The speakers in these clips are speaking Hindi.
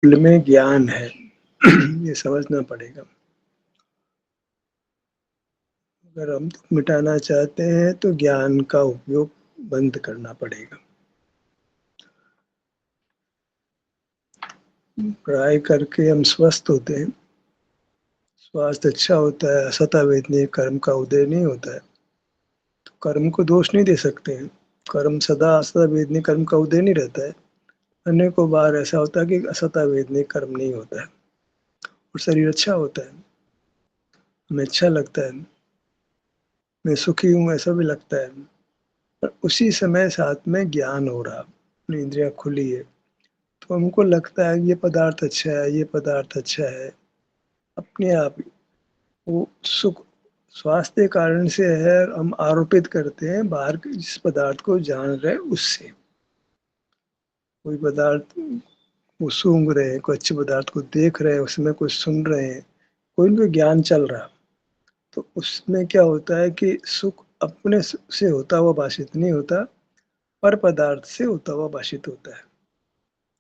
में ज्ञान है ये समझना पड़ेगा। अगर हम दुःख मिटाना चाहते हैं तो ज्ञान का उपयोग बंद करना पड़ेगा। पढ़ाई करके हम स्वस्थ होते हैं, स्वास्थ्य अच्छा होता है, असता वेदनीय कर्म का उदय नहीं होता है। तो कर्म को दोष नहीं दे सकते हैं, कर्म सदा असता वेदनीय कर्म का उदय नहीं रहता है। अनेकों बार ऐसा होता है कि असता वेदनीय कर्म नहीं होता है और शरीर अच्छा होता है, हमें अच्छा लगता है, मैं सुखी हूँ ऐसा भी लगता है। पर उसी समय साथ में ज्ञान हो रहा, अपनी इंद्रियाँ खुली है, तो हमको लगता है ये पदार्थ अच्छा है, ये पदार्थ अच्छा है। अपने आप ही वो सुख स्वास्थ्य कारण से है, हम आरोपित करते हैं बाहर के जिस पदार्थ को जान रहे हैं उससे। कोई पदार्थ वो सूंघ रहे हैं, कोई अच्छे पदार्थ को देख रहे हैं, उसमें कुछ सुन रहे हैं, कोई भी ज्ञान चल रहा, तो उसमें क्या होता है कि सुख अपने से होता हुआ भाषित नहीं होता, पर पदार्थ से होता हुआ भाषित होता है।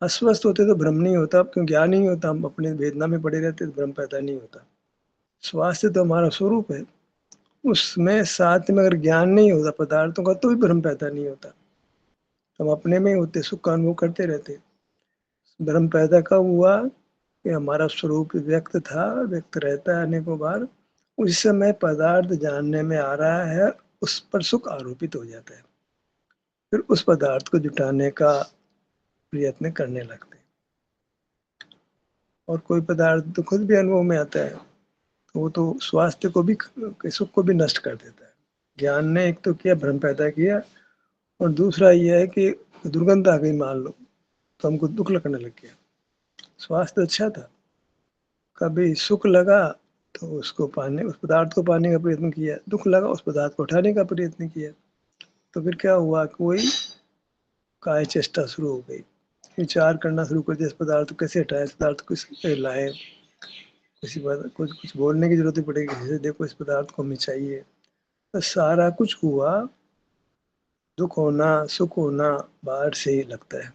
अस्वस्थ होते तो भ्रम नहीं होता, क्यों ज्ञान नहीं होता, हम अपने वेदना में पड़े रहते तो भ्रम पैदा नहीं होता। स्वास्थ्य तो हमारा स्वरूप है, उसमें साथ में अगर ज्ञान नहीं होता पदार्थों का तो भी भ्रम पैदा नहीं होता। हम अपने में ही होते, सुख का अनुभव करते रहते। भ्रम पैदा कब हुआ कि हमारा स्वरूप व्यक्त था, व्यक्त रहता है अनेकों बार, उस समय पदार्थ जानने में आ रहा है, उस पर सुख आरोपित हो जाता है, फिर उस पदार्थ को जुटाने का प्रयत्न करने लगते हैं। और कोई पदार्थ तो खुद भी अनुभव में आता है, तो वो तो स्वास्थ्य को भी, सुख को भी नष्ट कर देता है। ज्ञान ने एक तो किया, भ्रम पैदा किया, और दूसरा ये है कि दुर्गंध आ गई मान लो, तो हमको दुख लगने लग गया। स्वास्थ्य अच्छा था, कभी सुख लगा तो उसको पाने, उस पदार्थ को पाने का प्रयत्न किया, दुख लगा उस पदार्थ को उठाने का प्रयत्न किया, तो फिर क्या हुआ, कोई काय चेष्टा शुरू हो गई, विचार करना शुरू कर दिया, इस पदार्थ को कैसे हटाए, इस पदार्थ को कैसे लाए, किसी बात कुछ कुछ बोलने की जरूरत ही पड़ेगी, जैसे देखो इस पदार्थ को हमें चाहिए। तो सारा कुछ हुआ, दुख होना सुख होना बाहर से ही लगता है,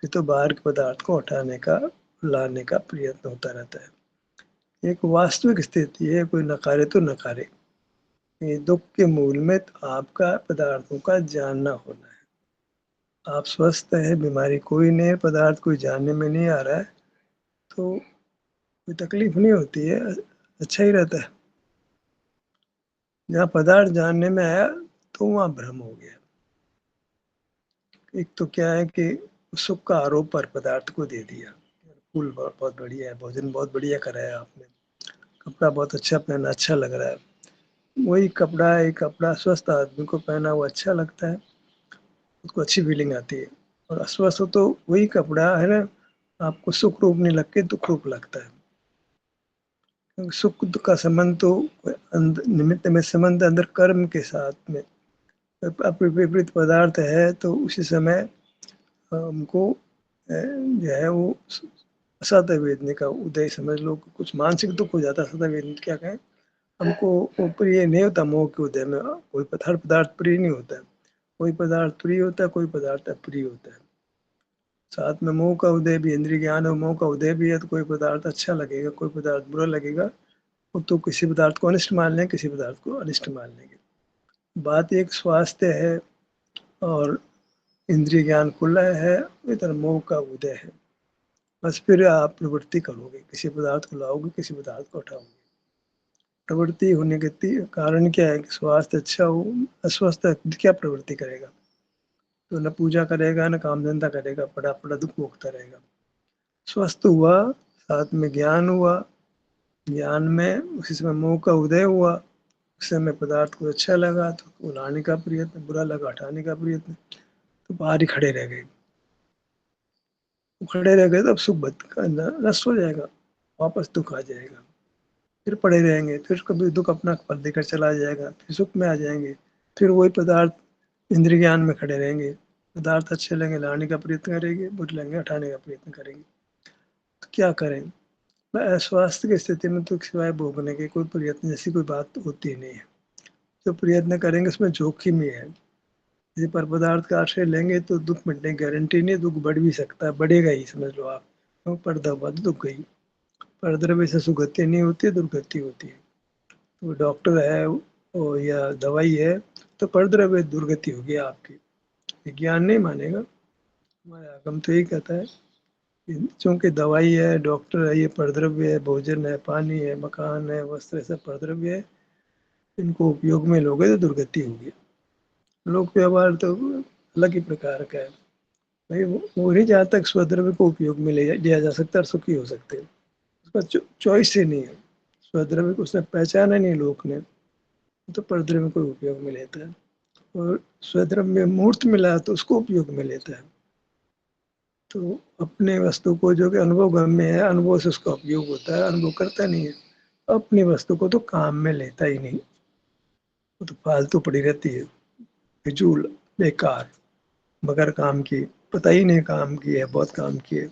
ये तो बाहर के पदार्थ को हटाने का, लाने का प्रयत्न होता रहता है। एक वास्तविक स्थिति है, कोई नकारे तो नकारे, ये दुख के मूल में आपका पदार्थों का जानना होना है। आप स्वस्थ है, बीमारी कोई नहीं है, पदार्थ कोई जानने में नहीं आ रहा है, तो कोई तकलीफ नहीं होती है, अच्छा ही रहता है। जहाँ पदार्थ जानने में आया तो वहाँ भ्रम हो गया। एक तो क्या है कि सुख का आरोप पर पदार्थ को दे दिया, फूल बहुत बढ़िया है, भोजन बहुत बढ़िया कराया आपने, कपड़ा बहुत अच्छा पहना, अच्छा लग रहा है। वही कपड़ा, एक कपड़ा स्वस्थ आदमी को पहना हुआ अच्छा लगता है, उसको अच्छी फीलिंग आती है। और अस्वस्थ हो तो वही कपड़ा है ना, आपको सुख रूप नहीं लग के दुख रूप लगता है। क्योंकि सुख दुख का संबंध तो निमित्त में संबंध अंदर कर्म के साथ में, विपरीत पदार्थ है तो उसी समय हमको जो है वो असत वेदने का उदय समझ लो, कुछ मानसिक दुख हो जाता है। असत वेदना क्या कहें, हमको वो प्रिय नहीं होता, मोह के उदय में कोई हर पदार्थ प्रिय नहीं होता है, कोई पदार्थ प्रिय होता है, कोई पदार्थ अप्रिय होता है। साथ में मोह का उदय भी, इंद्रिय ज्ञान और मोह का उदय भी है, तो कोई पदार्थ अच्छा लगेगा, कोई पदार्थ बुरा लगेगा, वो तो किसी पदार्थ को अनिष्ट मान लेंगे, किसी पदार्थ को अनिष्ट मान लेंगे। बात एक स्वास्थ्य है और इंद्रिय ज्ञान खुला है, इधर मोह का उदय है। बस फिर आप प्रवृत्ति करोगे, किसी पदार्थ को लाओगे, किसी पदार्थ को हटाओगे। प्रवृत्ति होने के कारण क्या है कि स्वास्थ्य अच्छा हो, अस्वस्थ है क्या प्रवृत्ति करेगा, तो न पूजा करेगा न काम धंधा करेगा, पड़ा पड़ा दुख भोगता रहेगा। स्वस्थ हुआ, साथ में ज्ञान हुआ, ज्ञान में उसी समय मोह का उदय हुआ, उस समय पदार्थ को अच्छा लगा तो लाने का प्रयत्न, बुरा लगा हटाने का प्रयत्न, तो बाहर ही खड़े रह गए। खड़े रह गए तो अब सुख नष्ट हो जाएगा, वापस दुख आ जाएगा, फिर पड़े रहेंगे, फिर कभी दुख अपना पल देकर चला जाएगा, फिर सुख में आ जाएंगे, फिर वही पदार्थ इंद्रिय ज्ञान में खड़े रहेंगे। पदार्थ अच्छे लगेंगे लाने का प्रयत्न करेंगे, बुरे लगेंगे हटाने का प्रयत्न करेंगे। तो क्या करें, स्वास्थ्य की स्थिति में तो सिवाय भोगने के कोई प्रयत्न जैसी कोई बात होती नहीं है। जो प्रयत्न करेंगे उसमें जोखिम ही है। यदि पर पदार्थ का आश्रय लेंगे तो दुख मिटने की गारंटी नहीं, दुख बढ़ भी सकता है, बढ़ेगा ही समझ लो आप। वो पर्दा हुआ तो दुख गई। परद्रव्य से सुगति नहीं होती है, दुर्गति होती है। तो डॉक्टर है वो या दवाई है तो परद्रव्य दुर्गति होगी आपकी, विज्ञान नहीं मानेगा। हमारा आगम तो यही कहता है चूंकि दवाई है, डॉक्टर है, ये परद्रव्य है, भोजन है, पानी है, मकान है, वस्त्र है, सब परद्रव्य है। इनको उपयोग में लोगे तो दुर्गति होगी। लोक व्यवहार तो अलग ही प्रकार का है भाई। वो नहीं जहाँ तक स्वद्रव्य को उपयोग में लिया जा सकता है और सुखी हो सकते हैं, उसका चॉइस ही नहीं है। स्वद्रव्य को उसने पहचाना नहीं लोक ने, तो परद्रव्य को उपयोग में लेता है। और स्वद्रव्य मूर्त मिला तो उसको उपयोग में लेता है। तो अपने वस्तु को जो कि अनुभव गम्य है, अनुभव से उसका उपयोग होता है, अनुभव करता नहीं है। अपनी वस्तु को तो काम में लेता ही नहीं, वो तो फालतू पड़ी रहती है, फिजूल, बेकार, बगैर काम की, पता ही नहीं काम की है, बहुत काम की है।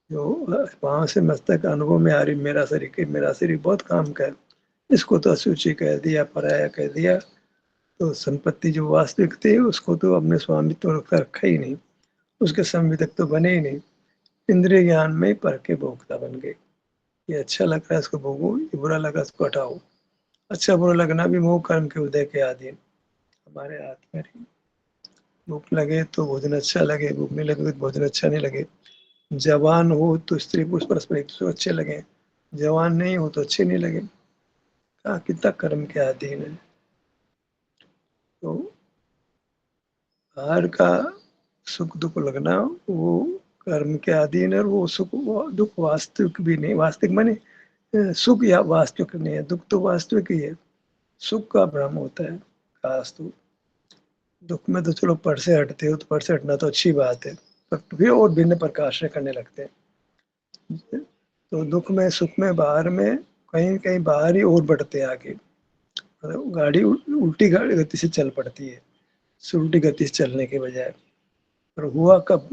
जो पाँव से मस्तक अनुभव में आ रही मेरा शरीर बहुत काम का है, इसको तो असूचि कह दिया, पराया कह दिया। तो संपत्ति जो वास्तविक थी उसको तो अपने स्वामित्व रखा रखा ही नहीं, उसके संवितक तो बने ही नहीं। इंद्रिय ज्ञान में ही पर के भोक्ता बन गए। ये अच्छा लग रहा है इसको भोगो, ये बुरा लगा इसको हटाओ। अच्छा बुरा लगना भी मोह कर्म के उदय के अधीन, हमारे हाथ में नहीं। भूख लगे तो भोजन अच्छा लगे, भूख नहीं लगे तो भोजन अच्छा नहीं लगे। जवान हो तो स्त्री पुरुष परस्पर एक दूसरे को अच्छे लगे, जवान नहीं हो तो अच्छे नहीं लगे। कहा कितना कर्म के अधीन है। तो बाहर का सुख दुख लगना वो कर्म के अधीन है, और वो सुख वो दुख वास्तविक भी नहीं, वास्तविक माने सुख या वास्तविक नहीं है, दुख तो वास्तविक ही है। सुख का भ्रम होता है खास तो। दुख में तो चलो पर से हटते हो तो पर से हटना तो अच्छी बात है, पर फिर और भिन्न प्रकार से करने लगते हैं। तो दुख में सुख में बाहर में कहीं कहीं बाहर ही और बढ़ते हैं आगे। मतलब गाड़ी उल्टी गाड़ी गति से चल पड़ती है, उल्टी गति से चलने के बजाय। पर हुआ कब?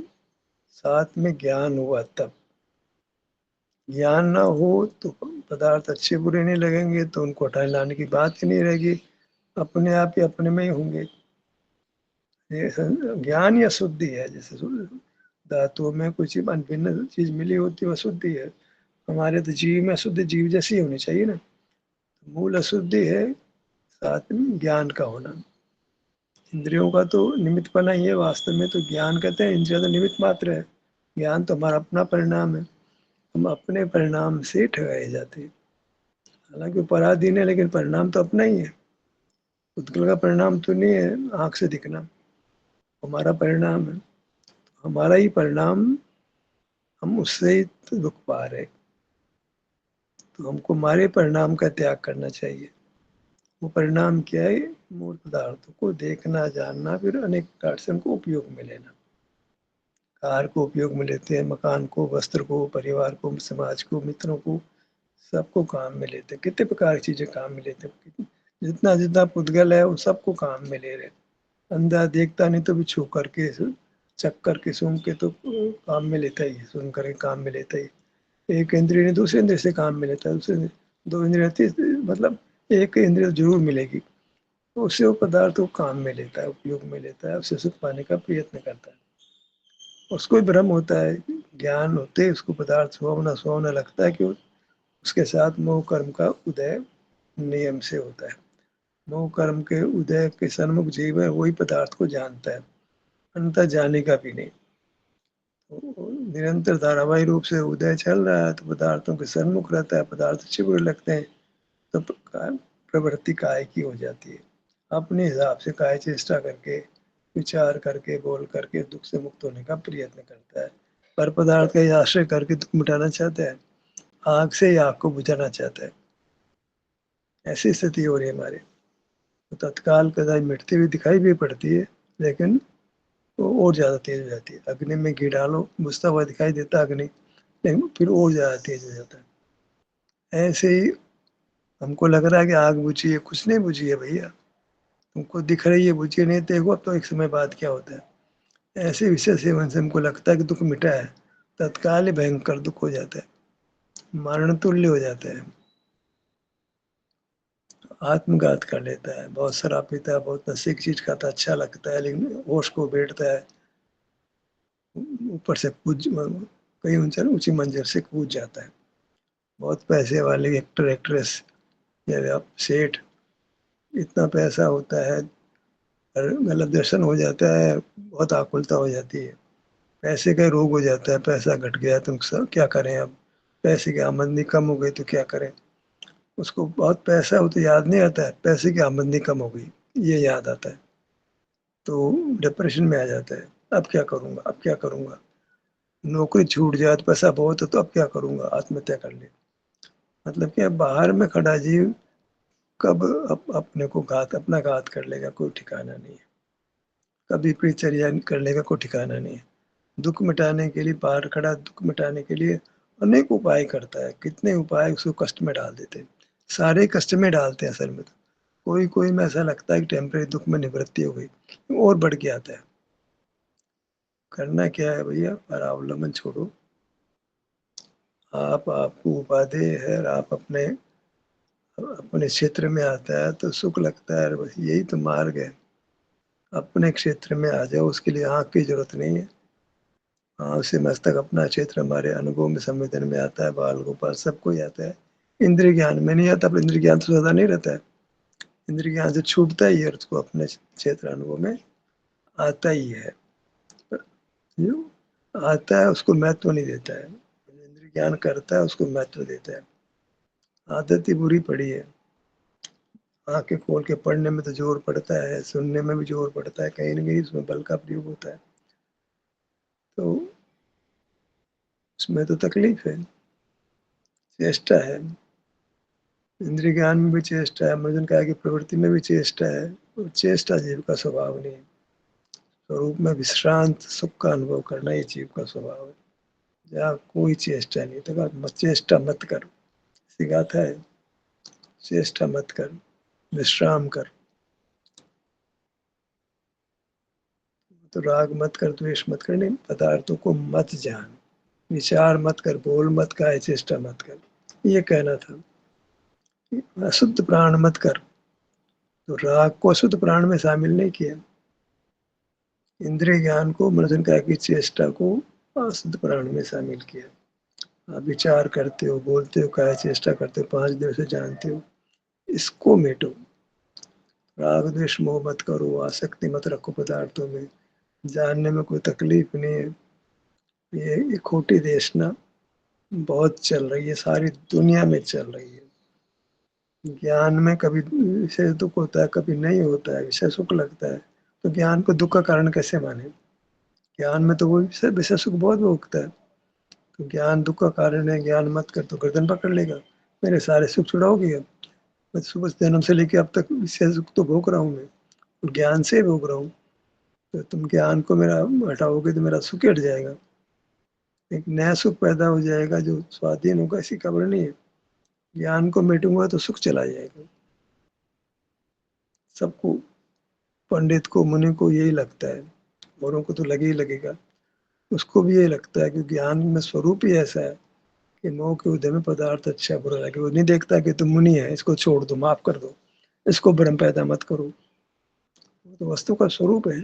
साथ में ज्ञान हुआ तब। ज्ञान ना हो तो पदार्थ अच्छे बुरे नहीं लगेंगे, तो उनको हटाने लाने की बात ही नहीं रहेगी, अपने आप ही अपने में ही होंगे। ये ज्ञान या शुद्धि है, जैसे धातुओं में कुछ भिन्न चीज मिली होती है, अशुद्धि है। हमारे तो जीव में अशुद्ध जीव जैसी होनी चाहिए ना। मूल अशुद्धि है, साथ में ज्ञान का होना। इंद्रियों का तो निमित्तपना ही है, वास्तव में तो ज्ञान कहते हैं इंद्रिया तो निमित्त मात्र है। ज्ञान तो हमारा अपना परिणाम है, हम अपने परिणाम से ठगाए जाते हैं। हालांकि वो पराधीन है, लेकिन परिणाम तो अपना ही है। उत्कल का परिणाम तो नहीं है आंख से दिखना, हमारा परिणाम है। हमारा ही परिणाम, हम उससे ही तो दुख पा रहे। तो हमको हमारे परिणाम का त्याग करना चाहिए। वो परिणाम क्या है? मूल पदार्थों को देखना, जानना, फिर अनेक प्रकार से उनको उपयोग में लेना। कार को उपयोग में लेते हैं, मकान को, वस्त्र को, परिवार को, समाज को, मित्रों को, सबको काम में लेते हैं। कितने प्रकार की चीजें काम में लेते हैं। जितना जितना पुद्गल है वो सबको काम में ले रहे। अंधा देखता नहीं तो भी छू करके, चक करके, सूंघ के तो काम में लेता ही है, सुन करके काम में लेता ही। एक इंद्रिय ने दूसरे इंद्रिय से काम में लेता है, दूसरे दो इंद्रिय मतलब एक इंद्रिय जरूर मिलेगी, तो उससे वो पदार्थ को काम में लेता है, उपयोग में लेता है, उससे सुख पाने का प्रयत्न करता है। उसको भी भ्रम होता है, ज्ञान होते उसको पदार्थ सुहावना सुहावना लगता है कि उसके साथ मोह कर्म का उदय नियम से होता है। मोह कर्म के उदय के सन्मुख जीव है, वही पदार्थ को जानता है, अन्यथा जानेगा भी नहीं। तो निरंतर धारावाही रूप से उदय चल रहा है तो पदार्थों के सन्मुख रहता है, पदार्थ अच्छे बुरे लगते हैं, तो प्रवृत्ति काय की हो जाती है। अपने हिसाब से काय चेष्टा करके, विचार करके, बोल करके दुख से मुक्त होने का प्रयत्न करता है। पर पदार्थ का आश्रय करके दुख मिटाना चाहता है, आग से ही आग को बुझाना चाहता है। ऐसी स्थिति हो रही है हमारे। तो तत्काल कदाई मिटती हुई दिखाई भी पड़ती है, लेकिन वो और ज्यादा तेज हो जाती है। अग्नि में घी डालो, बुझता हुआ दिखाई देता है अग्नि, लेकिन फिर और ज्यादा तेज हो जाता है। ऐसे ही हमको लग रहा है कि आग बुझी है, कुछ नहीं बुझी है भैया। तुमको दिख रही है बुझी नहीं, देखो तो एक समय बाद क्या होता है। ऐसे विषय सेवन से हमको लगता है कि दुख मिटा है, तत्काल ही भयंकर दुख हो जाता है, मरण तुल्य हो जाता है। आत्मघात कर लेता है। बहुत शराब पीता है, बहुत नशे की चीज खाता है, अच्छा लगता है, लेकिन होश को बैठता है, ऊपर से कहीं ऊंची मंजिल से कूद जाता है। बहुत पैसे वाले एक्टर एक्ट्रेस या आप सेठ, इतना पैसा होता है और गलत दर्शन हो जाता है, बहुत आकुलता हो जाती है। पैसे का रोग हो जाता है, पैसा घट गया तुम सब क्या करें अब, पैसे की आमदनी कम हो गई तो क्या करें। उसको बहुत पैसा हो तो याद नहीं आता है पैसे की आमदनी कम हो गई, ये याद आता है। तो डिप्रेशन में आ जाता है, अब क्या करूंगा, अब क्या करूंगा। नौकरी छूट जाए तो पैसा बहुत है तो अब क्या करूंगा, आत्महत्या कर ले। मतलब कि अब बाहर में खड़ा जीव कब अपने को अपना घात कर लेगा, कोई ठिकाना नहीं है। कभी परिचर्या कर लेगा, कोई ठिकाना नहीं है। दुख मिटाने के लिए बाहर खड़ा, दुख मिटाने के लिए अनेक उपाय करता है, कितने उपाय उसको कष्ट में डाल देते हैं। सारे कष्ट में डालते हैं असल में तो। कोई कोई में ऐसा लगता है कि टेम्परेरी दुख में निवृत्ति हो गई, और बढ़ के आता है। करना क्या है भैया, परावलंबन छोड़ो। आपको उपादेय है और आप अपने अपने क्षेत्र में आता है तो सुख लगता है, बस यही तो मार्ग है। अपने क्षेत्र में आ जाओ, उसके लिए आंख की जरूरत नहीं है। आंख से मस्तक अपना क्षेत्र हमारे अनुभव में संवेदन में आता है, बाल गोपाल सबको ही आता है। इंद्रिय ज्ञान में नहीं आता, पर इंद्रिय ज्ञान तो ज्यादा नहीं रहता है। इंद्रिय ज्ञान से छूटता ही है, उसको अपने क्षेत्र अनुभव में आता ही है। जो आता है उसको महत्व नहीं देता है, इंद्रिय ज्ञान करता है उसको महत्व देता है। आदत ही बुरी पड़ी है। आंखें खोल के पढ़ने में तो जोर पड़ता है, सुनने में भी जोर पड़ता है, कहीं ना कहीं उसमें बल का प्रयोग होता है, तो उसमें तो तकलीफ है। चेष्टा है, इंद्रिय ज्ञान में भी चेष्टा है, मनोरंजन काय की प्रवृत्ति में भी चेष्टा है। और चेष्टा जीव का स्वभाव नहीं है। स्वरूप में विश्रांत सुख का अनुभव करना ये जीव का स्वभाव है। जहाँ कोई चेष्टा नहीं, तो मत चेष्टा मत कर, सिखाता है। चेष्टा मत कर, विश्राम कर। तो राग मत कर, द्वेष मत कर, नहीं पदार्थों को मत जान, विचार मत कर, बोल मत, काय चेष्टा मत कर, ये कहना था। अशुद्ध प्राण मत कर, तो राग को अशुद्ध प्राण में शामिल नहीं किया। इंद्रिय ज्ञान को, मनोरंजन काय की चेष्टा को अशुद्ध प्राण में शामिल किया। आप विचार करते हो, बोलते हो, काय चेष्टा करते हो, 5 देव से जानते हो, इसको मेटो। राग द्वेष मोह मत करो, आसक्ति मत रखो पदार्थों में। जानने में कोई तकलीफ नहीं है। ये खोटी देशना बहुत चल रही है, सारी दुनिया में चल रही है। ज्ञान में कभी विषय दुख होता है, कभी नहीं होता है, विषय सुख लगता है। तो ज्ञान को दुख का कारण कैसे माने। ज्ञान में तो वो विषय विषय सुख बहुत भोगता है। तो ज्ञान दुख का कारण है, ज्ञान मत कर तो गर्दन पकड़ लेगा, मेरे सारे सुख छुड़ाओगे अब। मैं सुबह जन्म से लेके अब तक विषय सुख तो भोग रहा हूँ मैं, और ज्ञान से भोग रहा हूँ। तो तुम ज्ञान को मेरा हटाओगे तो मेरा सुख हट जाएगा, एक नया सुख पैदा हो जाएगा जो स्वाधीन होगा, ऐसी खबर नहीं है। ज्ञान को मिटूंगा तो सुख चला जाएगा। सबको, पंडित को, मुनि को यही लगता है, औरों को तो लगे ही लगेगा। उसको भी यही लगता है कि ज्ञान में स्वरूप ही ऐसा है कि मोह के उदय में पदार्थ अच्छा बुरा लगे। वो नहीं देखता कि तुम मुनि है, इसको छोड़ दो, माफ कर दो, इसको भ्रम पैदा मत करो। वो तो वस्तु का स्वरूप है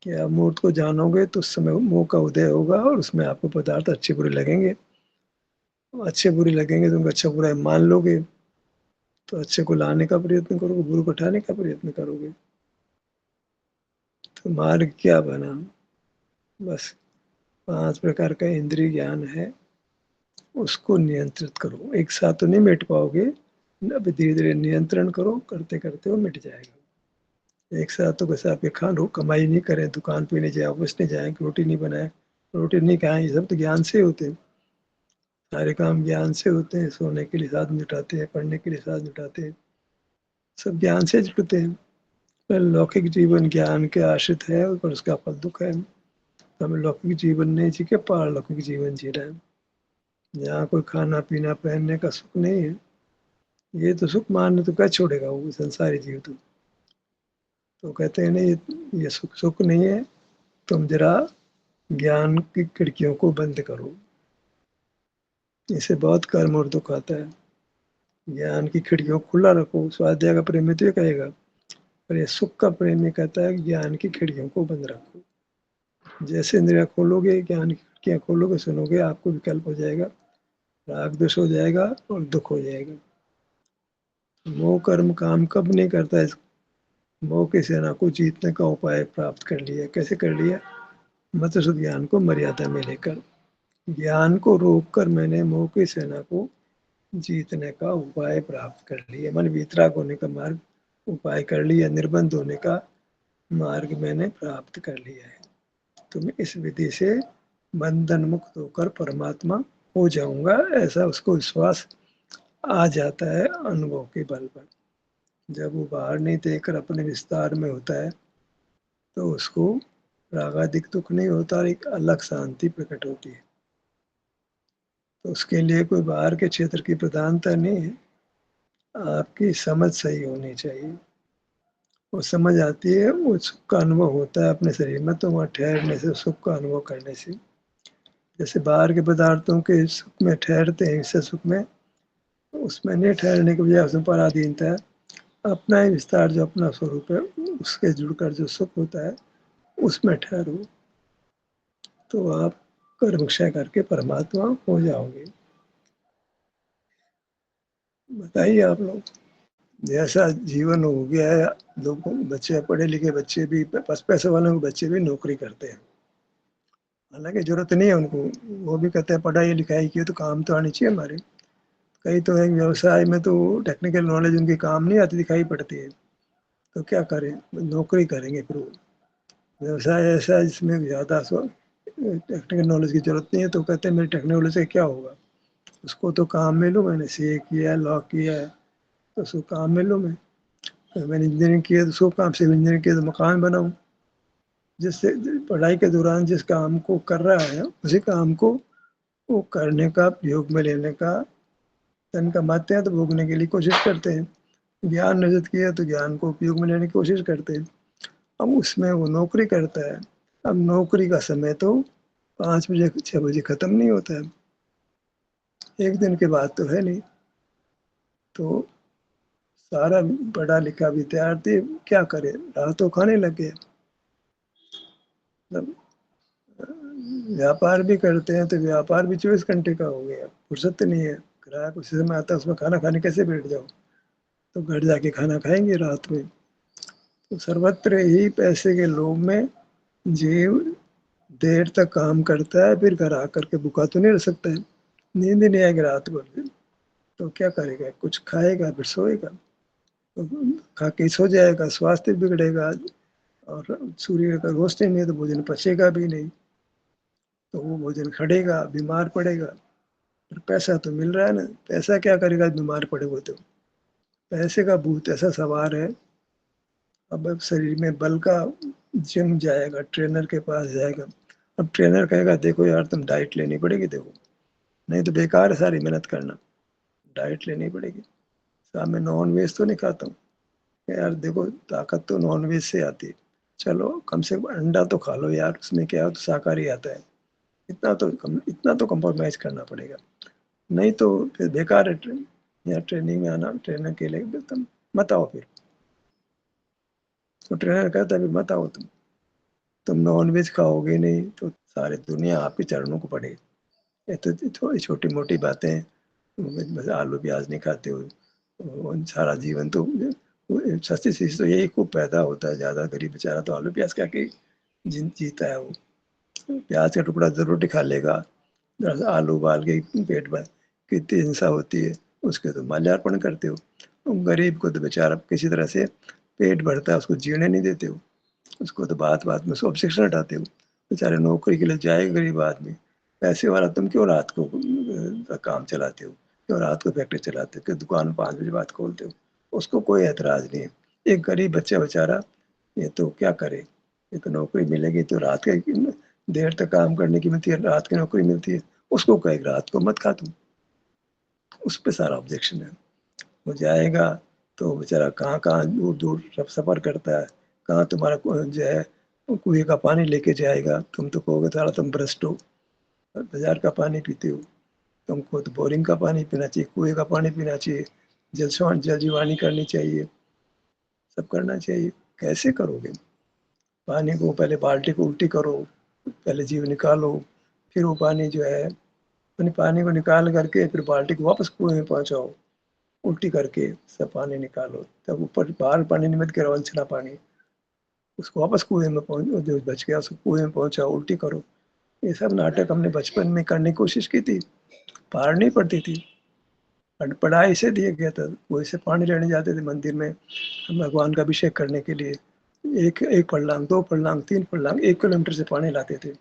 कि आप मूर्त को जानोगे तो उस समय मोह का उदय होगा और उसमें आपको पदार्थ अच्छे बुरे लगेंगे। अच्छे बुरे लगेंगे तो उनका अच्छा बुरा मान लोगे, तो अच्छे को लाने का प्रयत्न करोगे, बुरे को हटाने का प्रयत्न करोगे। तो मार्ग क्या बना, बस 5 प्रकार का इंद्रिय ज्ञान है, उसको नियंत्रित करो। एक साथ तो नहीं मिट पाओगे, अभी धीरे धीरे नियंत्रण करो, करते करते वो मिट जाएगा। एक साथ तो बस आपके खान कमाई नहीं करें, दुकान पे नहीं जाए, ऑफिस नहीं जाए, रोटी नहीं बनाए, रोटी नहीं खाए, ये सब तो ज्ञान से होते हैं। सारे काम ज्ञान से होते हैं। सोने के लिए साथ जुटाते हैं, पढ़ने के लिए साथ जुटाते हैं, सब ज्ञान से जुटते हैं। पर लौकिक जीवन ज्ञान के आश्रित है और उसका फल दुख है। हमें लौकिक जीवन नहीं जी के पारलौकिक जीवन जी रहे हैं, जहाँ कोई खाना पीना पहनने का सुख नहीं है। ये तो सुख मानने तो क्या छोड़ेगा वो संसारी जीव तो कहते हैं नहीं, ये सुख सुख नहीं है, तुम जरा ज्ञान की खिड़कियों को बंद करो। इसे बहुत कर्म और दुख आता है। ज्ञान की खिड़कियों को खुला रखो, स्वाध्याय का प्रेमी तो ये कहेगा, पर ये सुख का प्रेमी कहता है ज्ञान की खिड़कियों को बंद रखो। जैसे इंद्रिया खोलोगे ज्ञान की आँखें खोलोगे, सुनोगे, आपको विकल्प हो जाएगा, राग द्वेष हो जाएगा और दुख हो जाएगा। मोह कर्म काम कब नहीं करता है? मोह की सेना को जीतने का उपाय प्राप्त कर लिया। कैसे कर लिया? मत ज्ञान को मर्यादा में लेकर, ज्ञान को रोककर मैंने मोह की सेना को जीतने का उपाय प्राप्त कर लिया। मन वितराग होने का मार्ग उपाय कर लिया, निर्बंध होने का मार्ग मैंने प्राप्त कर लिया है। तो मैं इस विधि से बंधन मुक्त होकर परमात्मा हो जाऊंगा, ऐसा उसको विश्वास आ जाता है अनुभव के बल पर। जब वो बाहर नहीं देखकर अपने विस्तार में होता है तो उसको रागादिक दुख नहीं होता और एक अलग शांति प्रकट होती है। तो उसके लिए कोई बाहर के क्षेत्र की प्रधानता नहीं है, आपकी समझ सही होनी चाहिए। वो समझ आती है, वो सुख का अनुभव होता है अपने शरीर में, तो वहाँ ठहरने से, सुख का अनुभव करने से, जैसे बाहर के पदार्थों के सुख में ठहरते हैं, इससे सुख में, उसमें नहीं ठहरने की वजह उसमें पराधीनता है। अपना ही विस्तार जो अपना स्वरूप है, उसके जुड़कर जो सुख होता है उसमें ठहरो, तो आप कर्म क्षय करके परमात्मा हो जाओगे। बताइए आप लोग, जैसा जीवन हो गया है, लोग बच्चे, पढ़े लिखे बच्चे भी, पैसे वालों के बच्चे भी नौकरी करते हैं, हालांकि जरूरत नहीं है उनको। वो भी कहते हैं पढ़ाई लिखाई की तो काम तो आनी चाहिए हमारे। कई तो एक व्यवसाय में तो टेक्निकल नॉलेज उनकी काम नहीं आती, दिखाई पड़ती है, तो क्या करें, नौकरी करेंगे फिर वो। व्यवसाय ऐसा है जिसमें ज़्यादा टेक्निकल नॉलेज की जरूरत नहीं है, तो कहते हैं मेरी टेक्नोलॉजी से क्या होगा, उसको तो काम में लूँ, मैंने सीए किया है, लॉ किया है, तो उसको काम में लूँ मैं। तो मैंने इंजीनियरिंग किया तो उसको काम, सिविल इंजीनियरिंग किया तो मकान बनाऊँ। जिससे पढ़ाई के दौरान जिस काम को कर रहा है उसी काम को वो करने का, उपयोग में लेने का, धन कमाते हैं तो भोगने के लिए कोशिश करते हैं। ज्ञान अर्जित किया तो ज्ञान को उपयोग में लेने की कोशिश करते हैं। अब उसमें वो नौकरी करता है। अब नौकरी का समय तो 5 बजे 6 बजे खत्म नहीं होता है, एक दिन के बाद तो है नहीं। तो सारा पढ़ा लिखा विद्यार्थी क्या करे, रातों खाने लगे। मतलब व्यापार भी करते हैं तो व्यापार भी 24 घंटे का हो गया, फुर्सत नहीं है। ग्राहक उसी समय आता है, उसमें खाना खाने कैसे बैठ जाओ, तो घर जाके खाना खाएंगे रात में। तो सर्वत्र ही पैसे के लोभ में जीव देर तक काम करता है, फिर घर आकर के भूखा तो नहीं रह सकता है, नींद ही नहीं आएगी रात भर। फिर तो क्या करेगा, कुछ खाएगा फिर सोएगा, तो खा के सो जाएगा, स्वास्थ्य बिगड़ेगा, और सूर्य का रोशनी नहीं है तो भोजन पचेगा भी नहीं, तो वो भोजन खड़ेगा, बीमार पड़ेगा। पर पैसा तो मिल रहा है ना, पैसा क्या करेगा बीमार पड़े वो तो। पैसे का भूत ऐसा सवार है, अब शरीर में बल का जिम जाएगा, ट्रेनर के पास जाएगा। अब ट्रेनर कहेगा देखो यार तुम डाइट लेनी पड़ेगी, देखो नहीं तो बेकार है सारी मेहनत करना, डाइट लेनी पड़ेगी। साहब मैं नॉन वेज तो नहीं खाता हूँ, यार देखो ताकत तो नॉन वेज से आती है, चलो कम से कम अंडा तो खा लो यार, उसमें क्या है, तो शाकाहारी आता है, इतना तो कंप्रोमाइज करना पड़ेगा, नहीं तो फिर बेकार है या ट्रेनिंग में आना, ट्रेनर के लिए तुम मत आओ फिर। तो ट्रेनर कहता है मत आओ तुम नॉन वेज खाओगे नहीं तो सारी दुनिया आपके चरणों को पड़ेगी। ये तो थोड़ी छोटी मोटी बातें हैं, बस आलू प्याज नहीं खाते हो, सारा जीवन तो सस्ती चीज तो यही खूब पैदा होता है, ज्यादा गरीब बेचारा तो आलू प्याज क्या के जीता है वो। प्याज का टुकड़ा जरूर रोटी खा लेगा, आलू उबाल के पेट में कितनी हिंसा होती है, उसके तो माल्यार्पण करते हो। गरीब को तो बेचारा किसी तरह से पेट भरता है, उसको जीने नहीं देते हो, उसको तो बात बात में सब शिक्षण हटाते हो। बेचारे नौकरी के लिए जाए गरीब आदमी, पैसे वाला तुम क्यों रात को काम चलाते हो, क्यों रात को फैक्ट्री चलाते हो, क्यों दुकान 5 बजे बाद खोलते हो, उसको कोई एतराज नहीं है। एक गरीब बच्चा बेचारा ये तो क्या करे, ये तो नौकरी मिलेगी तो रात के देर तक काम करने की मिलती है, रात की नौकरी मिलती है, उसको कहे रात को मत खा तुम, उस पर सारा ऑब्जेक्शन है। वो जाएगा तो बेचारा कहाँ कहाँ दूर दूर सब सफ़र करता है, कहाँ तुम्हारा जो है कुएं का पानी लेके जाएगा, तुम तो कहोगे सारा तुम भ्रष्ट हो, बाजार का पानी पीते हो, तुमको तो बोरिंग का पानी पीना चाहिए, कुएं का पानी पीना चाहिए, जल जीवानी करनी चाहिए, सब करना चाहिए। कैसे करोगे, पानी को पहले बाल्टी को उल्टी करो, पहले जीव निकालो, फिर वो पानी जो है पानी को निकाल करके फिर बाल्टी को वापस कुएं में पहुंचाओ, उल्टी करके सब पानी निकालो, तब ऊपर बाहर पानी निकल के रवांछना पानी उसको वापस कुएं में पहुंच, जो बच गया उसको कुएं में पहुंचाओ, उल्टी करो। ये सब नाटक हमने बचपन में करने की कोशिश की थी, पार नहीं पड़ती थी। पढ़ाई से दिया गया था, वो से पानी लेने जाते थे मंदिर में भगवान का अभिषेक करने के लिए। एक एक फरलांग, 2 फरलांग, 3 फरलांग, 1 किलोमीटर से पानी लाते थे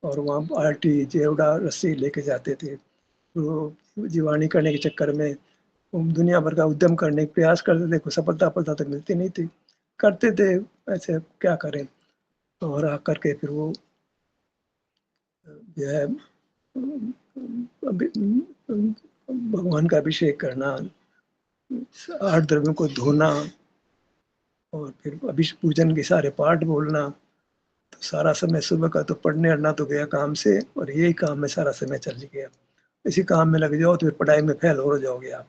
और वहाँ बाल्टी, जेवड़ा, रस्सी लेके जाते थे। तो जीवानी करने के चक्कर में दुनिया भर का उद्यम करने का प्रयास करते थे, कोई सफलता तक मिलती नहीं थी। करते थे, ऐसे क्या करें, और आकर के फिर वो जो है भगवान का अभिषेक करना, 8 द्रव्यों को धोना और फिर अभिषेक पूजन के सारे पाठ बोलना। तो सारा समय सुबह का तो पढ़ने अड़ना तो गया काम से, और यही काम में सारा समय चल गया। इसी काम में लग जाओ तो फिर पढ़ाई में फेल हो जाओगे आप।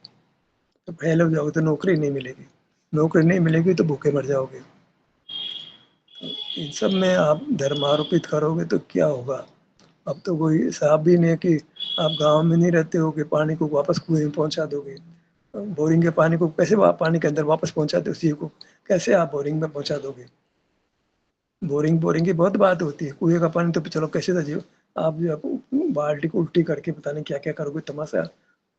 तो फेल हो जाओगे तो नौकरी नहीं मिलेगी, नौकरी नहीं मिलेगी तो भूखे मर जाओगे। इन सब में आप धर्म आरोपित करोगे तो क्या होगा। अब तो कोई हिसाब भी नहीं है कि आप गांव में नहीं रहते हो कि पानी को वापस कुएं में पहुंचा दोगे। बोरिंग के पानी को कैसे आप पानी के अंदर वापस पहुंचाते हो, उसी को कैसे आप बोरिंग में पहुंचा दोगे। बोरिंग बोरिंग की बहुत बात होती है, कुएं का पानी तो चलो कैसे था जीव, आप जो बाल्टी को उल्टी करके पता नहीं क्या क्या करोगे तमाशा,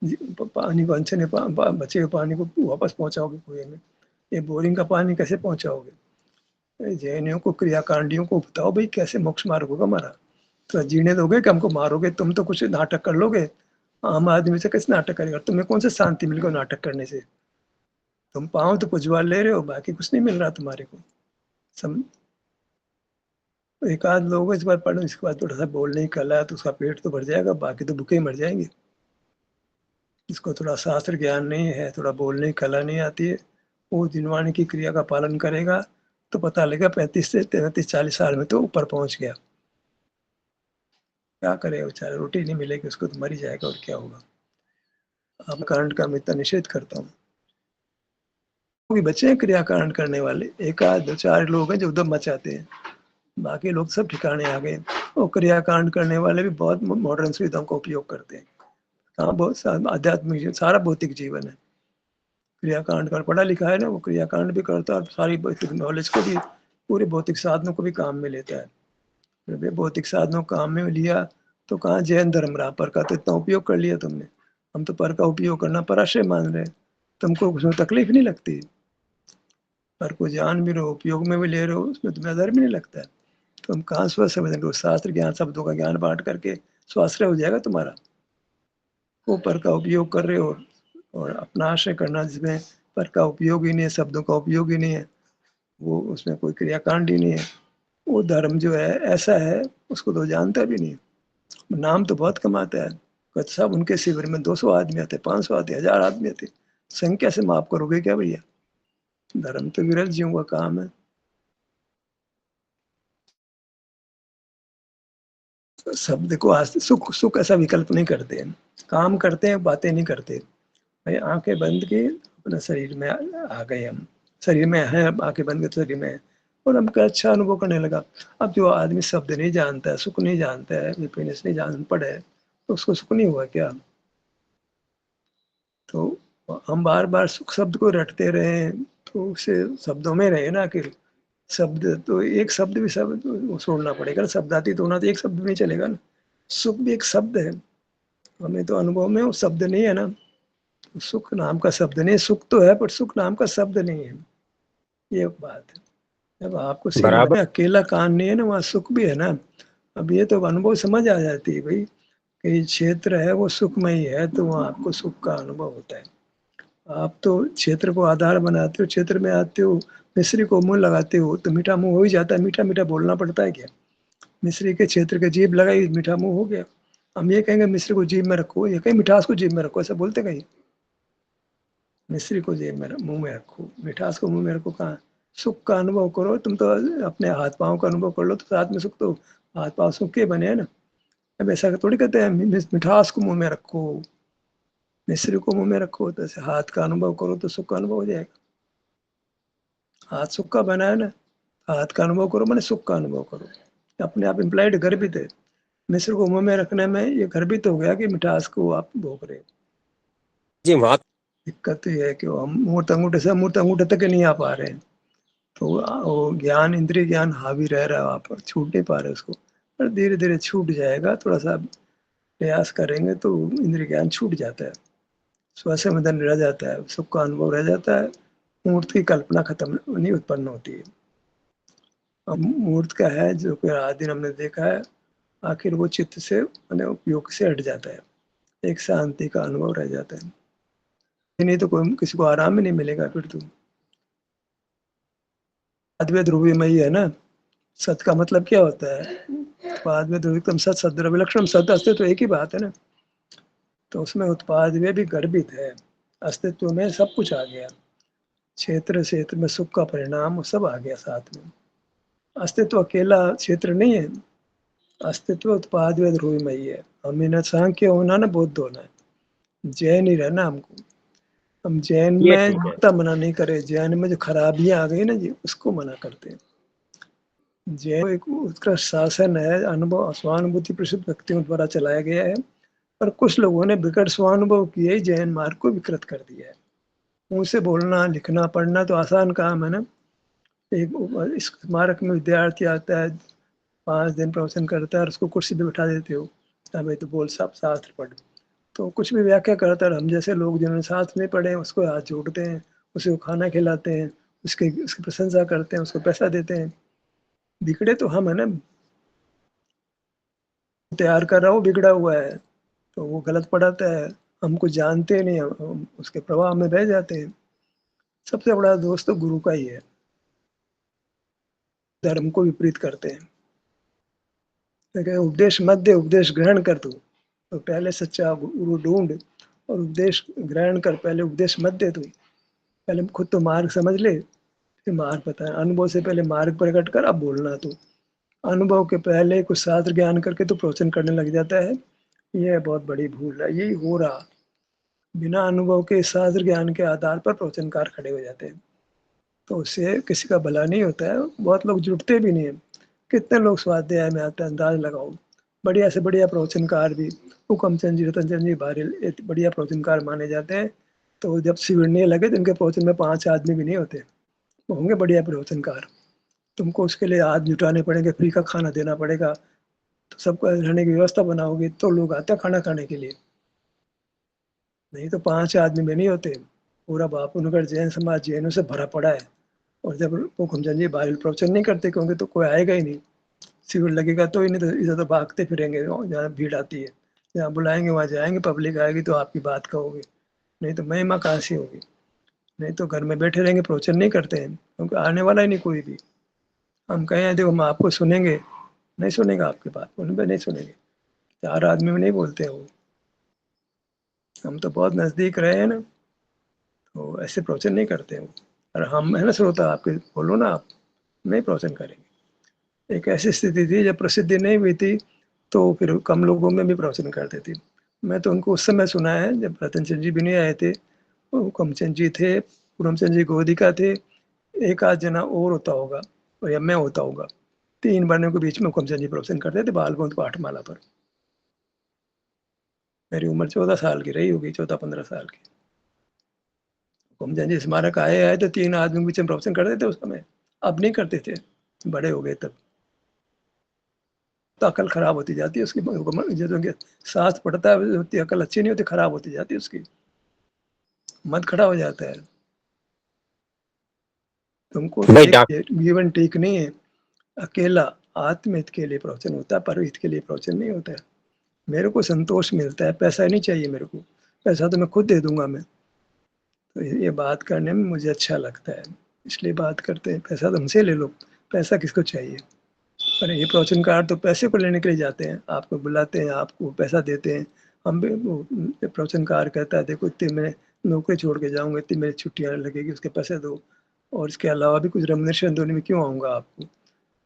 पानी को अनछने बचे हुए पानी को वापस पहुंचाओगे कुएं में। ये बोरिंग का पानी कैसे पहुंचाओगे। जैनियों को, क्रियाकांडियों को बताओ भाई कैसे मोक्ष मार्ग होगा हमारा। तो जीने दोगे कि हमको मारोगे, तुम तो कुछ नाटक कर लोगे। आम आदमी से कैसे नाटक करेगा, तुम्हें कौन सा शांति मिलेगा नाटक करने से। तुम पाओ तो पुजवा ले रहे हो, बाकी कुछ नहीं मिल रहा तुम्हारे को। सम एक आध लोग इस बार पढ़ो, इसके बाद थोड़ा सा बोलने की कला है तो उसका पेट तो भर जाएगा, बाकी तो भूखे ही मर जाएंगे। जिसको थोड़ा शास्त्र ज्ञान नहीं है, थोड़ा बोलने की कला नहीं आती है, वो जिनवाणी की क्रिया का पालन करेगा तो पता लगेगा 35 से 33-40 साल में तो ऊपर पहुंच गया। क्या करेगा बेचारा, रोटी नहीं मिलेगी उसको तो मर ही जाएगा, और क्या होगा। अब कांड का मैं इतना निषेध करता हूँ। कोई बच्चे हैं क्रियाकांड करने वाले, एक आध 2-4 लोग हैं जो उद्यम मचाते हैं, बाकी लोग सब ठिकाने आ गए। और क्रियाकांड करने वाले भी बहुत मॉडर्न सुविधाओं का उपयोग करते हैं। हाँ, बहुत आध्यात्मिक सारा भौतिक जीवन है। क्रियाकांड कर पढ़ा लिखा है ना, वो क्रियाकांड भी करता है और सारी भौतिक नॉलेज को भी, पूरे भौतिक साधनों को भी काम में लेता है। जब ये भौतिक साधनों को काम में लिया तो कहाँ जैन धर्म रहा, पर का तो इतना उपयोग कर लिया तुमने। हम तो पर का उपयोग करना पराश्रय मान रहे हैं, तुमको उसमें तकलीफ नहीं लगती। पर को जान भी रहे हो, उपयोग में भी ले रहे हो, उसमें तुम्हें डर भी नहीं लगता है। तो हम कहाँ स्वस्थ समझेंगे, शास्त्र ज्ञान शब्दों का ज्ञान बांट करके स्वाश्रय हो जाएगा तुम्हारा। वो पर का उपयोग कर रहे हो और अपना आश्रय करना जिसमें पर का उपयोग ही नहीं है, शब्दों का उपयोग ही नहीं है, वो उसमें कोई क्रियाकांड ही नहीं है। वो धर्म जो है ऐसा है, उसको तो जानता भी नहीं। नाम तो बहुत कमाता है, कहते सब उनके शिविर में 200 आदमी आते, 500 आते, 1000 आदमी आते, संख्या से माफ करोगे क्या भैया। धर्म तो विरल जीवों का काम है। शब्द को आज सुख सुख ऐसा विकल्प नहीं करते हैं, काम करते हैं, बातें नहीं करते। भाई आंखें बंद की अपना शरीर में आ गए, हम शरीर में है, अब आंखें बंद के शरीर में है, और हमको अच्छा अनुभव करने लगा। अब जो आदमी शब्द नहीं जानता है, सुख नहीं जानता है, हैप्पीनेस नहीं जान पड़े, तो उसको सुख नहीं हुआ क्या। तो हम बार बार सुख शब्द को रटते रहे तो उसे शब्दों में रहे ना, कि शब्द तो एक शब्द भी शब्द वो छोड़ना पड़ेगा ना, शब्दातीत होना तो एक शब्द भी नहीं चलेगा ना। सुख भी एक शब्द है, हमें तो अनुभव में वो शब्द नहीं है ना। सुख नाम का शब्द नहीं, सुख तो है पर सुख नाम का शब्द नहीं है, ये एक बात है। जब आपको सीमा बराबर। में अकेला कान नहीं है ना, वहाँ सुख भी है ना। अब ये तो अनुभव समझ आ जाती है भाई, कि क्षेत्र है वो सुखमयी है तो वहाँ आपको सुख का अनुभव होता है। आप तो क्षेत्र को आधार बनाते हो, क्षेत्र में आते हो, मिश्री को मुंह लगाते हो तो मीठा मुंह हो ही जाता है, मीठा मीठा बोलना पड़ता है क्या। मिश्री के क्षेत्र के जीभ लगाई, मीठा मुंह हो गया। हम ये कहेंगे मिश्री को जीभ में रखो, ये कहीं मिठास को जीभ में रखो, ऐसा बोलते कहीं। मिश्री को जेब में मुंह में रखो, मिठास को मुंह में रखो कहाँ। सुख का अनुभव करो, तुम तो अपने हाथ पाँव का अनुभव कर लो तो साथ में सुख तो, हाथ पाँव सुख के बने हैं ना। अब ऐसा थोड़ी कहते हैं मिठास को मुंह में रखो, मिश्री को मुंह में रखो, तो ऐसे हाथ का अनुभव करो तो सुख का अनुभव हो जाएगा। हाथ सुख का बना है ना, हाथ का अनुभव करो मैंने सुख का अनुभव करो, अपने आप इम्प्लाइड गर्भित है। मिश्र को मुंह में रखने में ये गर्भित हो गया कि मिठास को आप भोग रहे। जी वहाँ दिक्कत तो ये है कि हम मूर्त अंगूठे से मूर्त अंगूठे तक नहीं आ पा रहे हैं, तो वो ज्ञान, इंद्रिय ज्ञान हावी रह रहा है वहाँ पर, छूट नहीं पा रहे उसको। पर धीरे धीरे छूट जाएगा, थोड़ा सा प्रयास करेंगे तो इंद्रिय ज्ञान छूट जाता है, स्वसंवेदन रह जाता है, सुख का अनुभव रह जाता है, मूर्त की कल्पना खत्म नहीं उत्पन्न होती है। अब मूर्त का है जो कि आज दिन हमने देखा है, आखिर वो चित्त से मैंने उपयोग से हट जाता है, एक शांति का अनुभव रह जाता है। नहीं तो कोई किसी को आराम ही नहीं मिलेगा फिर तो। अद्वैत ध्रुवीमयी है ना, सत का मतलब क्या होता है? उत्पाद में ध्रुविकम सत, सद्रव्य लक्षण, सत अस्तित्व तो एक ही बात है ना। तो उसमें उत्पाद में भी गर्भित है, अस्तित्व में सब कुछ आ गया, क्षेत्र क्षेत्र में सुख का परिणाम वो सब आ गया साथ में। अस्तित्व अकेला क्षेत्र नहीं है, अस्तित्व उत्पाद में ध्रुवीमयी है। हमें न सांख्य होना न बौद्ध होना है, जैन ही रहना हमको। हम जैन ये में ठीक है। मना नहीं करे, जैन में जो खराबियां आ गई ना जी उसको मना करते हैं। जैन एक उत्कृष्ट शासन है, अनुभव स्वानुभूति प्रसिद्ध व्यक्तियों द्वारा चलाया गया है, पर कुछ लोगों ने विकट स्वानुभव किए ही जैन मार्ग को विकृत कर दिया है। मुंह से बोलना लिखना पढ़ना तो आसान काम है ना। एक इस स्मारक में विद्यार्थी आता है, 5 दिन प्रवचन करता है और उसको कुर्सी पे बिठा देते हो, भाई तो बोल सब शास्त्र पढ़, तो कुछ भी व्याख्या करता है। हम जैसे लोग जिन्होंने शास्त्र नहीं पढ़े उसको हाथ जोड़ते हैं, उसे खाना खिलाते हैं, उसकी प्रशंसा करते हैं, उसको पैसा देते हैं। बिगड़े तो हम है ना, तैयार कर रहा हूँ बिगड़ा हुआ है, तो वो गलत पढ़ाता है, हमको जानते नहीं, हम उसके प्रभाव में बह जाते हैं। सबसे बड़ा दोस्त तो गुरु का ही है, धर्म को विपरीत करते हैं। लेकिन उपदेश मत दे, उपदेश ग्रहण कर तू, तो पहले सच्चा गुरु ढूंढ और उपदेश ग्रहण कर, पहले उपदेश मत दे तू, पहले खुद तो मार्ग समझ ले, फिर मार्ग बता। अनुभव से पहले मार्ग प्रकट कर, अब बोलना तू। अनुभव के पहले कुछ शास्त्र ज्ञान करके तो प्रवचन करने लग जाता है, यह बहुत बड़ी भूल है, यही हो रहा। बिना अनुभव के शास्त्र ज्ञान के आधार पर प्रवचनकार खड़े हो जाते हैं, तो उससे किसी का भला नहीं होता है, बहुत लोग जुटते भी नहीं है। कितने लोग स्वाध्याय में आते हैं, अंदाज लगाओ। बढ़िया से बढ़िया प्रवचनकार भी, हुकमचंद जी, रतनचंद जी बारिल बढ़िया प्रवचनकार माने जाते हैं, तो जब सिविड़ने लगे तो इनके प्रवचन में 5 आदमी भी नहीं होते, वो होंगे बढ़िया प्रवचनकार। तुमको उसके लिए हाथ जुटाने पड़ेंगे, फ्री का खाना देना पड़ेगा, तो सबको रहने की व्यवस्था बनाओगे तो लोग आते हैं खाना खाने के लिए, नहीं तो 5 आदमी में नहीं होते। पूरा बापूनगर जैन समाज जैनों से भरा पड़ा है, और जब हुकमचंद जी बारिल प्रवचन नहीं करते क्योंकि तो कोई आएगा ही नहीं, शिविर लगेगा तो ही नहीं, तो इधर तो भागते फिरेंगे जहाँ भीड़ आती है, जहाँ बुलाएंगे वहाँ जाएंगे, पब्लिक आएगी तो आपकी बात कहोगे, नहीं तो महिमा कहाँ से होगी। नहीं तो घर में बैठे रहेंगे, प्रवचन नहीं करते हैं क्योंकि आने वाला ही नहीं कोई भी। हम कहें देखो हम आपको सुनेंगे, नहीं सुनेगा आपकी बात, उन पर नहीं सुनेंगे, 4 आदमी में नहीं बोलते हैं वो। हम तो बहुत नजदीक रहे हैं ना, तो ऐसे प्रवचन नहीं करते हैं वो। और हम है ना श्रोता, आपके बोलो ना, आप नहीं प्रवचन करेंगे। एक ऐसी स्थिति थी जब प्रसिद्धि नहीं हुई थी, तो फिर कम लोगों में भी प्रवचन करते थे। मैं तो उनको उस समय सुना है जब रतनचंद जी भी नहीं आए थे, हुकमचंद जी थे, पूरमचंद जी गोदिका थे, एक आध जना और होता होगा, और या मैं होता होगा। 3 बनों के बीच में हुकमचंद जी प्रवचन करते थे बालगोंद पाठमाला पर। मेरी उम्र 14 साल की रही होगी, 14-15 साल की। हुकमचंद जी स्मारक आए आए तो 3 आदमी के बीच में प्रवचन करते थे उस समय, अब नहीं करते थे, बड़े हो गए तब। तो अकल खराब होती जाती है उसकी, जो साथ पढ़ता है उतनी अकल अच्छी नहीं होती, खराब होती जाती है उसकी, मत खड़ा हो जाता है। तुमको भाई एक जीवन ठीक नहीं है, अकेला आत्महित के लिए प्रवचन होता है, परहित के लिए प्रवचन नहीं होता है। मेरे को संतोष मिलता है, पैसा नहीं चाहिए मेरे को, पैसा तो मैं खुद दे दूंगा मैं, तो ये बात करने में मुझे अच्छा लगता है, इसलिए बात करते हैं। पैसा तो हमसे ले लो, पैसा किसको चाहिए। पर ये प्रवचनकार तो पैसे को लेने के लिए जाते हैं, आपको बुलाते हैं, आपको पैसा देते हैं। हम भी प्रवचनकार कहता है देखो इतने मैं नौकरी छोड़ के जाऊंगा, इतनी मेरी छुट्टियां लगेगी, उसके पैसे दो, और इसके अलावा भी कुछ रेमुनरेशन देने में क्यों आऊंगा आपको।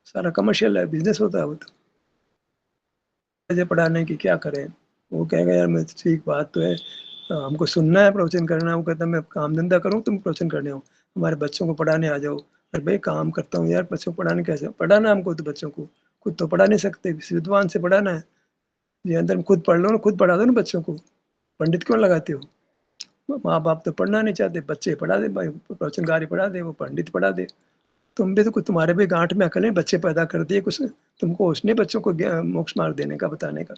सारा कमर्शियल है, बिजनेस होता है वो तो। मुझे पढ़ाने की क्या करें, वो कहेगा यार मैं ठीक बात तो है, हमको सुनना है, प्रवचन करना है। वो कहता है मैं काम धंधा करूँ, तुम प्रवचन करने हो, हमारे बच्चों को पढ़ाने आ जाओ। अरे भाई काम करता हूँ यार, बच्चों को पढ़ाने कैसे पढ़ाना, हमको तो बच्चों को खुद तो पढ़ा नहीं सकते, किसी विद्वान से पढ़ाना है, ये अंदर में खुद पढ़ लो ना, खुद पढ़ा दो ना बच्चों को, पंडित क्यों लगाते हो? माँ बाप तो पढ़ना नहीं चाहते, बच्चे पढ़ा दे, प्रवचनकारी पढ़ा दे, वो पंडित पढ़ा दे। तुम भी तो कुछ, तुम्हारे भी गांठ में अकल है, बच्चे पैदा कर दिए कुछ, तुमको उसने बच्चों को मोक्ष मार्ग देने का, बताने का।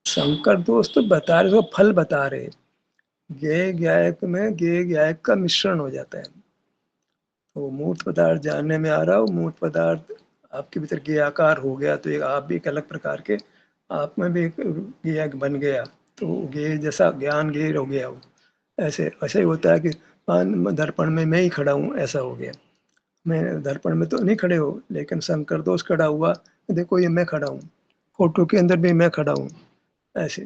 शंकर दोस्त तो बता रहे, तो फल बता रहे, ज्ञेय ज्ञायक में ज्ञेय ज्ञायक का मिश्रण हो जाता है। तो मूर्त पदार्थ जानने में आ रहा हो, मूर्त पदार्थ आपके भीतर ज्ञेय आकार हो गया, तो एक आप भी एक अलग प्रकार के, आप में भी एक ज्ञेय बन गया, तो ज्ञेय जैसा ज्ञान ज्ञेय हो गया हो। ऐसे ऐसे ही होता है कि दर्पण में मैं ही खड़ा हूँ, ऐसा हो गया। मैं दर्पण में तो नहीं खड़े हो, लेकिन शंकर दोष खड़ा हुआ, देखो ये मैं खड़ा हूँ, फोटो के अंदर भी मैं खड़ा हूँ, ऐसे।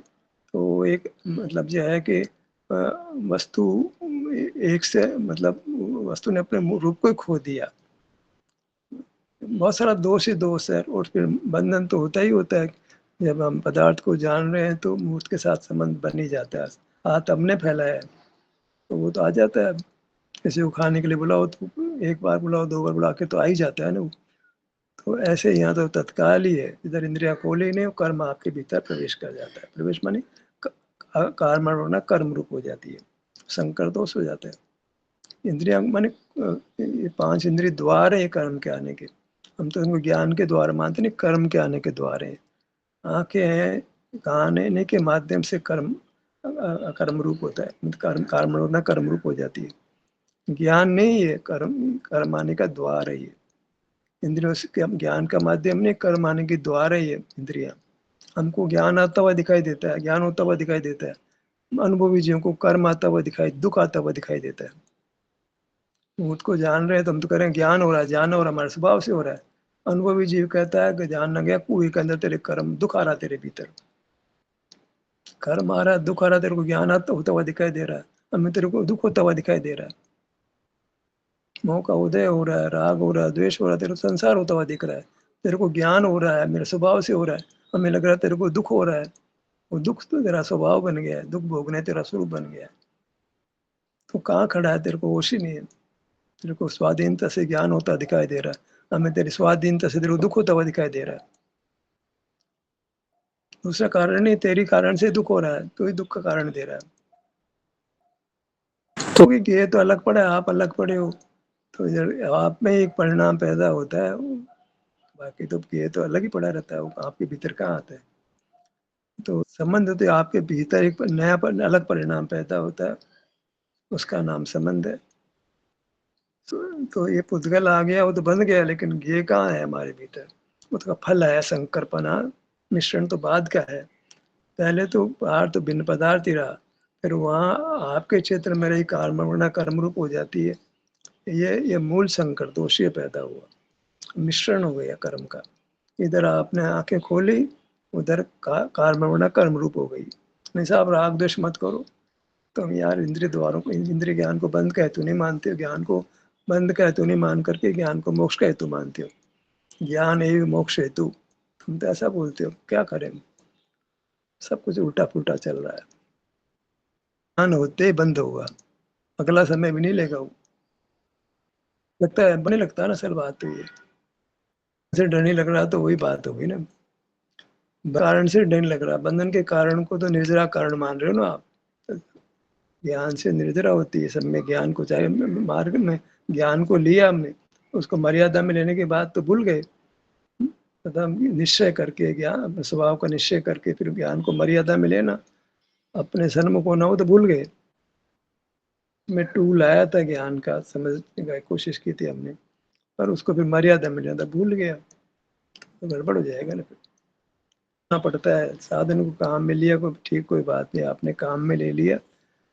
तो एक मतलब यह है कि वस्तु एक से, मतलब वस्तु ने अपने रूप को ही खो दिया। बहुत सारा दोष ही दोष है, और फिर बंधन तो होता ही होता है। जब हम पदार्थ को जान रहे हैं तो मूर्त के साथ संबंध बन ही जाता है। हाथ हमने फैलाया है तो वो तो आ जाता है। किसी को खाने के लिए बुलाओ तो एक बार बुलाओ, दो बार बुला के तो आ ही जाता है ना वो। तो ऐसे यहाँ तो तत्काल ही है, इधर इंद्रिया खोली नहीं, कर्म आपके भीतर प्रवेश कर जाता है। प्रवेश माने कर्म होना, कर्म रूप हो जाती है, संकर दोष हो जाता है। इंद्रिया माने ये पांच इंद्रिय द्वार है कर्म के आने के। हम तो इनको ज्ञान के द्वार मानते नहीं, कर्म के आने के द्वार है। आंखें हैं, कान है, इन्हीं के माध्यम से कर्म कर्म रूप होता है, कर्म कर्म होना कर्म रूप हो जाती है। ज्ञान नहीं है, कर्म कर्म आने का द्वार है ये। इंद्रियों से ज्ञान का माध्यम नहीं, कर्म आने के द्वार है ये इंद्रिया। हमको ज्ञान आता हुआ दिखाई देता है, ज्ञान होता हुआ दिखाई देता है। अनुभवी जीवों को कर्म आता हुआ दिखाई, दुख आता हुआ दिखाई देता है। भूत को जान रहे हैं तो हम तो कह रहे हैं ज्ञान हो रहा है, ज्ञान हो रहा है, हमारे स्वभाव से हो रहा है। अनुभवी जीव कहता है कि जान न गया, कुएं के अंदर तेरे कर्म, दुख आ रहा तेरे भीतर, कर्म आ रहा है, दुख आ रहा है, तेरे को ज्ञान आता होता हुआ दिखाई दे रहा है, हमें तेरे को दुख होता हुआ दिखाई दे रहा है। मोह का उदय हो रहा है, राग हो रहा है, द्वेष हो रहा है, तेरे को संसार होता हुआ दिख रहा है। तेरे को ज्ञान हो रहा है, मेरे स्वभाव से हो रहा है, हमें लग रहा है तेरे को दुख हो रहा है। वो दुख तो तेरा स्वभाव बन गया है, दुख भोगने तेरा स्वरूप बन गया है। तो कहाँ खड़ा है, तेरे को होश ही नहीं है। तेरे को स्वाधीनता से ज्ञान होता दिखाई दे रहा है, हमें तेरी स्वाधीनता से तेरे को दुख होता हुआ दिखाई दे रहा है। दूसरा कारण नहीं, तेरी कारण से दुख हो रहा है, तो ही दुख का कारण दे रहा है। तो ये तो अलग पड़ा है, आप अलग पड़े हो, तो इधर आप में एक परिणाम पैदा होता है, बाकी तो ये तो अलग ही पड़ा रहता है, वो आपके भीतर कहाँ आता है। तो संबंध तो आपके भीतर एक नया अलग परिणाम पैदा होता है, उसका नाम संबंध है। तो ये पुद्गल आ गया, वो तो बन गया, लेकिन ये कहाँ है हमारे भीतर? उसका फल है संकल्पना, मिश्रण तो बाद का है। पहले तो बाहर तो भिन्न पदार्थ ही रहा, फिर वहाँ आपके क्षेत्र में रही कर्मणा कर्म रूप हो जाती है। ये मूल संकर दोष ये पैदा हुआ, मिश्रण हो गया कर्म का। इधर आपने आंखें खोली, उधर कर्मणा कर्म रूप हो गई। नहीं साहब, राग द्वेष मत करो। तुम यार इंद्रिय द्वारों को, इंद्रिय ज्ञान को बंद का हेतु नहीं मानते हो, ज्ञान को बंद का हेतु नहीं मान करके ज्ञान को मोक्ष का हेतु मानते हो। ज्ञान एवं मोक्ष हेतु, तुम तो ऐसा बोलते हो, क्या करें? सब कुछ उल्टा पुल्टा चल रहा है। ज्ञान होते ही बंद होगा, अगला समय भी नहीं लेगा वो। लगता है बने, लगता है ना, असल बात तो ये से डर नहीं लग रहा, तो वही बात होगी ना। कारण से डर नहीं लग रहा, बंधन के कारण को तो निर्जरा कारण मान रहे हो ना आप। ज्ञान से निर्जरा होती है सब में, ज्ञान को चाहे मार्ग में ज्ञान को लिया हमने, उसको मर्यादा में लेने के बाद तो भूल गए। मतलब निश्चय करके, ज्ञान अपने स्वभाव का निश्चय करके फिर ज्ञान को मर्यादा में लेना, अपने सन्मुख होना, हो तो भूल गए। मैं टूल आया था ज्ञान का, समझने की कोशिश की थी हमने, पर उसको फिर मर्यादा में लेना भूल गया, तो गड़बड़ हो जाएगा ना। फिर पड़ता है साधन को काम में लिया, कोई ठीक, कोई बात नहीं, आपने काम में ले लिया।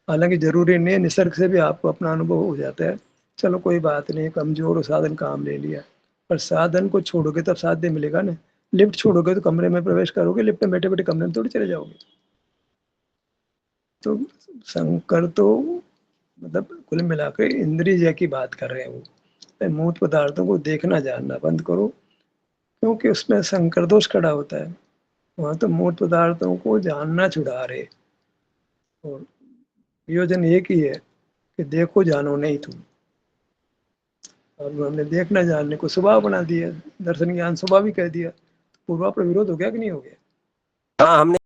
हालांकि जरूरी नहीं है, निसर्ग से भी आपको अपना अनुभव हो जाता है, चलो कोई बात नहीं, कमजोर हो, साधन काम ले लिया। पर साधन को छोड़ोगे तब साध्य मिलेगा ना। लिफ्ट छोड़ोगे तो कमरे में प्रवेश करोगे, लिफ्ट में बैठे बैठे कमरे में थोड़ी चले जाओगे। तो शंकर तो मतलब कुल मिलाकर इंद्रिय की बात कर रहे हैं वो। मूर्त पदार्थों को देखना जानना बंद करो, क्योंकि उसमें संकर दोष खड़ा होता है। वहां तो मूर्त पदार्थों को जानना छुड़ा रहे, और प्रयोजन एक ही है कि देखो जानो नहीं तुम। और हमने देखना जानने को स्वभाव बना दिया, दर्शन ज्ञान स्वभाव ही कह दिया। पूर्वा पर विरोध हो गया कि नहीं हो गया? हाँ हमने